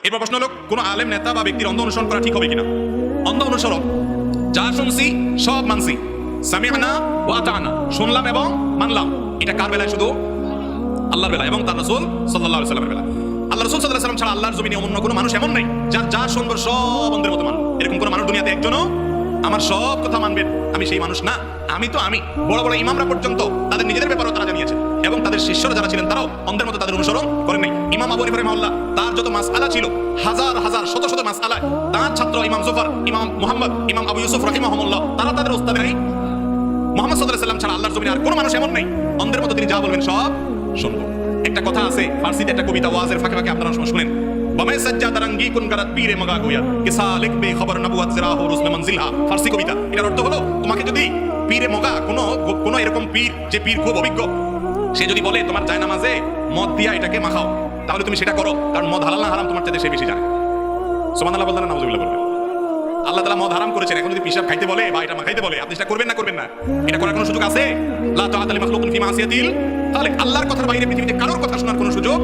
এরপর প্রশ্ন হলো, কোনো আলেম নেতা বা ব্যক্তির অন্ধ অনুসরণ করা ঠিক হবে কিনা? অন্ধ অনুসরণ, যা শুনছি সব মানছি, সামি'না ওয়া আতা'না, শুনলাম এবং মানলাম, এটা কার বেলায়? শুধু আল্লাহর বেলায় এবং তার রাসূল সাল্লাল্লাহু আলাইহি ওয়াসাল্লামের বেলায়। আল্লাহ রাসূল সাল্লাল্লাহু আলাইহি ওয়াসাল্লাম ছাড়া আল্লাহর জমিনে অন্য কোনো মানুষ এমন নেই যার যা শুনবো সব অন্ধের মতো মানবে। এরকম কোনো মানুষ দুনিয়াতে একজনও আমার সব কথা মানবেন আমি সেই মানুষ না। আমি বড় বড় ইমামরা পর্যন্ত তাদের নিজেদের ব্যাপারেও তারা জানিয়েছেন এবং তাদের শিষ্যরা যারা ছিলেন তারাও অন্ধের মতো তাদের অনুসরণ করেন নাই। ইমাম আবু হানিফা রাহিমাহুল্লাহ, তার যত মাসআলা ছিল, হাজার হাজার শত শত মাসআলা, তার ছাত্র ইমাম জুফর, ইমাম মুহাম্মদ, ইমাম আবু ইউসুফ রাহিমাহুল্লাহ, তারা তাদের উস্তাদ নাই। মুহাম্মদ সাল্লাল্লাহু আলাইহি ওয়াসাল্লাম ছাড়া আল্লাহর জমিনে আর কোনো মানুষ এমন নেই অন্ধের মতো তিনি যা বলবেন সব শুনবো। একটা কথা আছে ফার্সিতে, একটা কবিতা ওয়াজের ফাঁকে ফাঁকে আপনারা সময় শুনেন, বামে সাজ্জাদ রঙ্গি কুন করত পীরে মগা গোয়া কে সালেক বে খবর নবুয়ত জরা হো রুসলে মনজিলহা। ফার্সি কবিতা। এর অর্থ হলো, তোমাকে যদি পীরে মগা কোনো এরকম পীর, যে পীর খুব অভিজ্ঞ, সে যদি বলে তোমার জায়নামাজে মদ দিয়া এটাকে মাখাও, তাহলে তুমি সেটা করো, কারণ মদ হালাল না হারাম তোমার চাইতে সে বেশি জানে। সুবহানাল্লাহ বললেন না নাউজুবিল্লাহ বলবেন? আল্লাহ তাআলা মদ হারাম করেছেন, এখন যদি পিশাব খাইতে বলে বা এটা মাখাইতে বলে, আপনি সেটা করবেন না? করবেন না? এটা করার কোনো সুযোগ আছে? লা তাআতা লি মাখলুকিন ফি মাসিয়াতিল খালিক। আল্লাহর কথার বাইরে পৃথিবীতে কারোর কথা শোনার কোনো সুযোগ